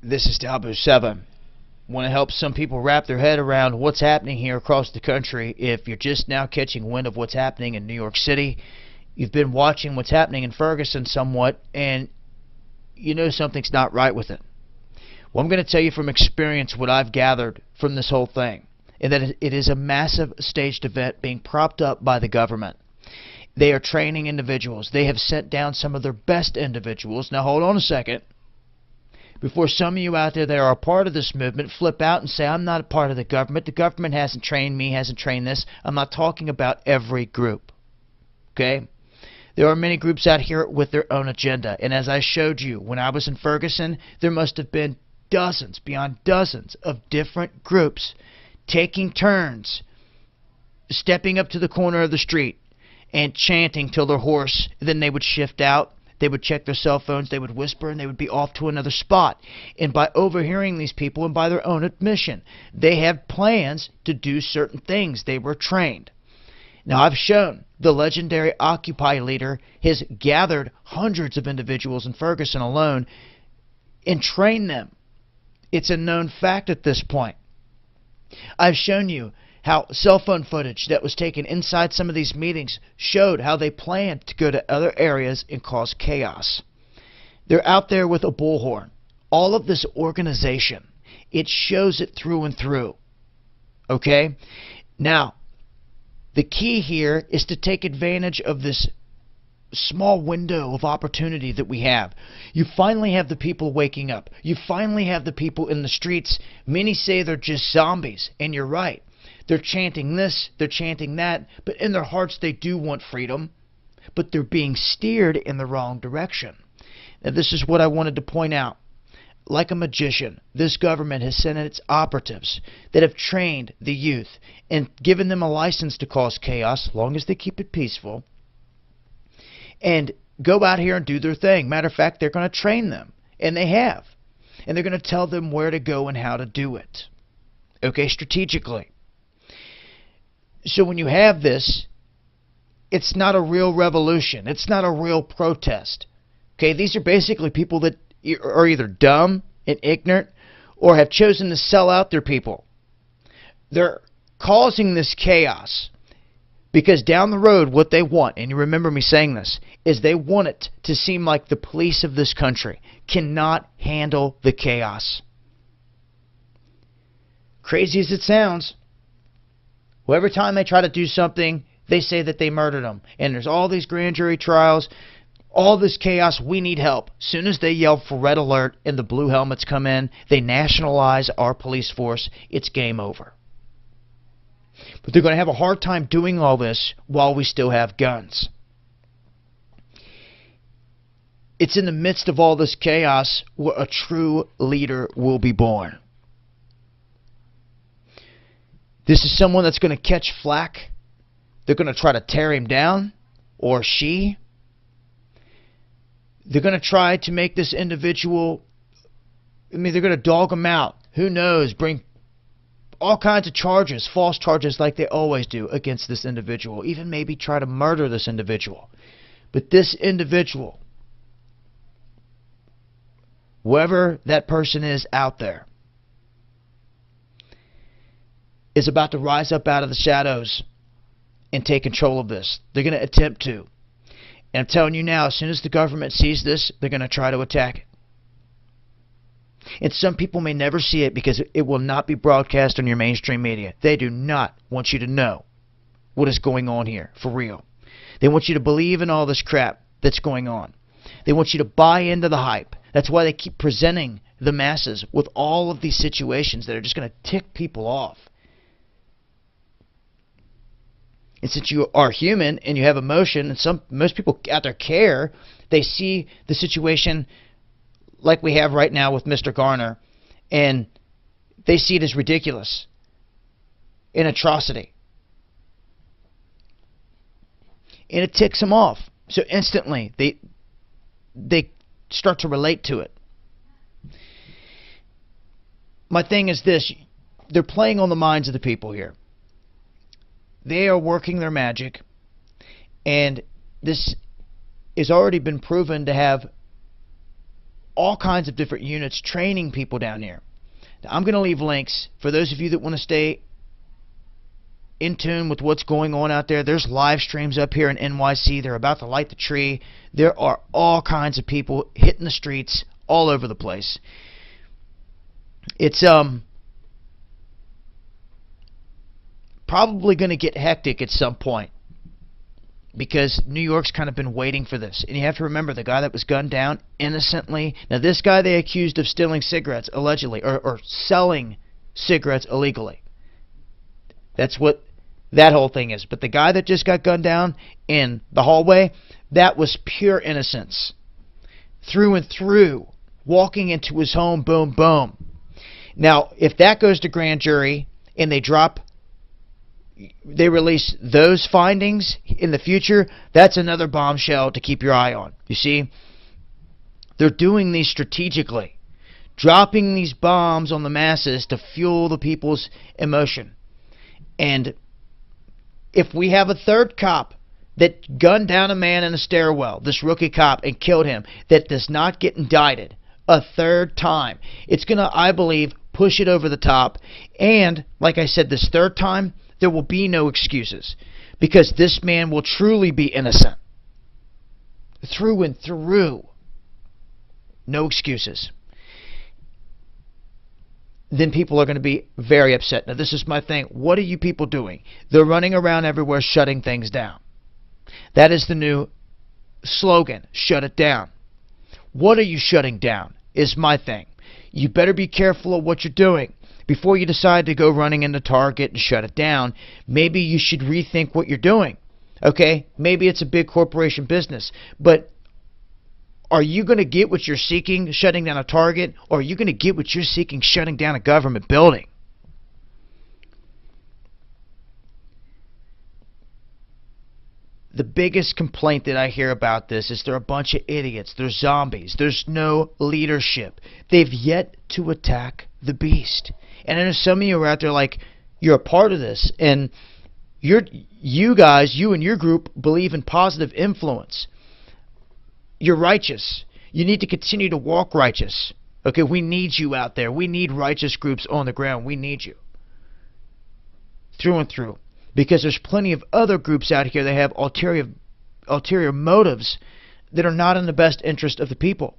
This is Dabu 7. Want to help some people wrap their head around what's happening here across the country. If you're just now catching wind of what's happening in New York City, you've been watching what's happening in Ferguson somewhat, and you know something's not right with it. Well, I'm going to tell you from experience what I've gathered from this whole thing, and that it is a massive staged event being propped up by the government. They are training individuals. They have sent down some of their best individuals. Now hold on a second. Before some of you out there that are a part of this movement flip out and say, I'm not a part of the government hasn't trained me, hasn't trained this. I'm not talking about every group. Okay? There are many groups out here with their own agenda. And as I showed you, when I was in Ferguson, there must have been dozens, beyond dozens of different groups taking turns, stepping up to the corner of the street and chanting till their hoarse. Then they would shift out. They would check their cell phones, they would whisper, and they would be off to another spot. And by overhearing these people, and by their own admission, they have plans to do certain things. They were trained. Now, I've shown the legendary Occupy leader has gathered hundreds of individuals in Ferguson alone and trained them. It's a known fact at this point. I've shown you how cell phone footage that was taken inside some of these meetings showed how they planned to go to other areas and cause chaos. They're out there with a bullhorn. All of this organization, it shows it through and through. Okay? Now, the key here is to take advantage of this small window of opportunity that we have. You finally have the people waking up. You finally have the people in the streets. Many say they're just zombies, and you're right. They're chanting this, they're chanting that, but in their hearts they do want freedom, but they're being steered in the wrong direction. Now this is what I wanted to point out. Like a magician, this government has sent its operatives that have trained the youth and given them a license to cause chaos, as long as they keep it peaceful, and go out here and do their thing. Matter of fact, they're going to train them, and they have. And they're going to tell them where to go and how to do it. Okay, strategically. So when you have this, it's not a real revolution. It's not a real protest. Okay, these are basically people that are either dumb and ignorant or have chosen to sell out their people. They're causing this chaos because down the road what they want, and you remember me saying this, is they want it to seem like the police of this country cannot handle the chaos. Crazy as it sounds. Well, every time they try to do something, they say that they murdered them. And there's all these grand jury trials, all this chaos, we need help. As soon as they yell for red alert and the blue helmets come in, they nationalize our police force. It's game over. But they're going to have a hard time doing all this while we still have guns. It's in the midst of all this chaos where a true leader will be born. This is someone that's going to catch flack. They're going to try to tear him down, or she. They're going to try to make this individual, they're going to dog him out. Who knows, bring all kinds of charges, false charges like they always do against this individual. Even maybe try to murder this individual. But this individual, whoever that person is out there, is about to rise up out of the shadows and take control of this. They're going to attempt to. And I'm telling you now, as soon as the government sees this, they're going to try to attack it. And some people may never see it because it will not be broadcast on your mainstream media. They do not want you to know what is going on here, for real. They want you to believe in all this crap that's going on. They want you to buy into the hype. That's why they keep presenting the masses with all of these situations that are just going to tick people off. And since you are human and you have emotion, and most people out there care, they see the situation like we have right now with Mr. Garner, and they see it as ridiculous, an atrocity. And it ticks them off. So instantly, they start to relate to it. My thing is this, they're playing on the minds of the people here. They are working their magic, and this has already been proven to have all kinds of different units training people down here. Now, I'm going to leave links for those of you that want to stay in tune with what's going on out there. There's live streams up here in NYC. They're about to light the tree. There are all kinds of people hitting the streets all over the place. It's probably going to get hectic at some point, because New York's kind of been waiting for this. And you have to remember, the guy that was gunned down innocently. Now, this guy they accused of stealing cigarettes, allegedly, or selling cigarettes illegally. That's what that whole thing is. But the guy that just got gunned down in the hallway, that was pure innocence. Through and through. Walking into his home, boom, boom. Now, if that goes to grand jury and they release those findings in the future, that's another bombshell to keep your eye on. You see, they're doing these strategically, dropping these bombs on the masses to fuel the people's emotion. And if we have a third cop that gunned down a man in a stairwell, this rookie cop, and killed him, that does not get indicted a third time, it's going to, I believe, push it over the top. And, like I said, this third time, there will be no excuses, because this man will truly be innocent. Through and through. No excuses. Then people are going to be very upset. Now, this is my thing. What are you people doing? They're running around everywhere shutting things down. That is the new slogan. Shut it down. What are you shutting down is my thing. You better be careful of what you're doing. Before you decide to go running into Target and shut it down, maybe you should rethink what you're doing. Okay? Maybe it's a big corporation business, but are you going to get what you're seeking shutting down a Target, or are you going to get what you're seeking shutting down a government building? The biggest complaint that I hear about this is they're a bunch of idiots. They're zombies. There's no leadership. They've yet to attack the beast. And I know some of you are out there like, you're a part of this, and you guys, you and your group, believe in positive influence. You're righteous. You need to continue to walk righteous. Okay, we need you out there. We need righteous groups on the ground. We need you. Through and through. Because there's plenty of other groups out here that have ulterior motives that are not in the best interest of the people.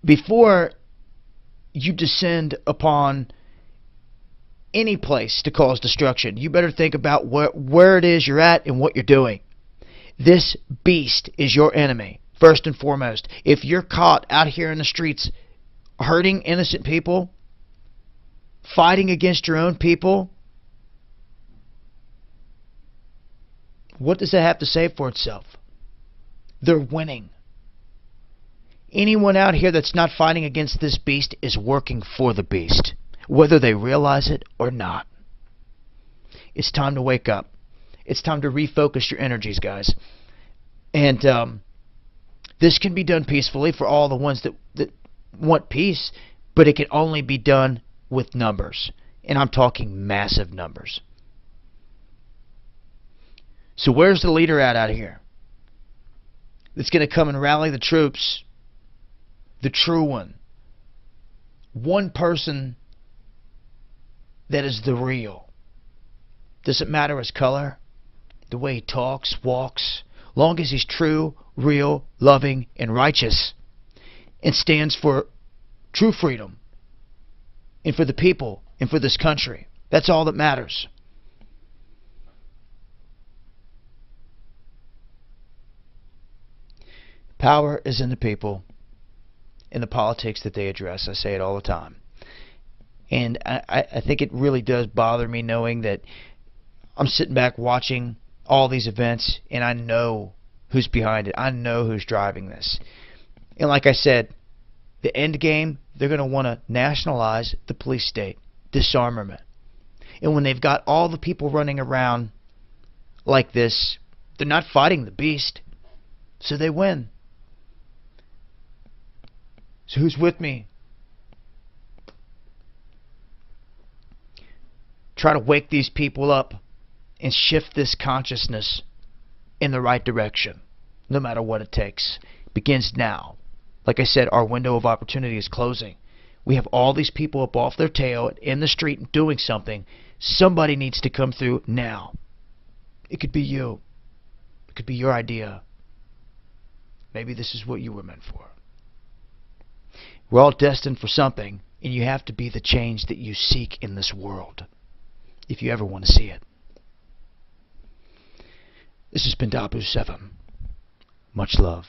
Before you descend upon any place to cause destruction, you better think about where it is you're at and what you're doing. This beast is your enemy, first and foremost. If you're caught out here in the streets hurting innocent people, fighting against your own people, what does that have to say for itself? They're winning. Anyone out here that's not fighting against this beast is working for the beast, whether they realize it or not. It's time to wake up. It's time to refocus your energies, guys. And this can be done peacefully for all the ones that want peace, but it can only be done with numbers. And I'm talking massive numbers. So where's the leader out here that's going to come and rally the troops? The true one. One person that is the real. Doesn't matter his color, the way he talks, walks, long as he's true, real, loving, and righteous, and stands for true freedom, and for the people, and for this country. That's all that matters. Power is in the people, in the politics that they address. I say it all the time. And I think it really does bother me knowing that I'm sitting back watching all these events, and I know who's behind it. I know who's driving this. And like I said, the end game, they're going to want to nationalize the police state, disarmament. And when they've got all the people running around like this, they're not fighting the beast, so they win. So who's with me? Try to wake these people up and shift this consciousness in the right direction. no matter what it takes. It begins now. Like I said, our window of opportunity is closing. We have all these people up off their tail in the street doing something. Somebody needs to come through now. It could be you. It could be your idea. Maybe this is what you were meant for. We're all destined for something, and you have to be the change that you seek in this world, if you ever want to see it. This has been Dabu7. Much love.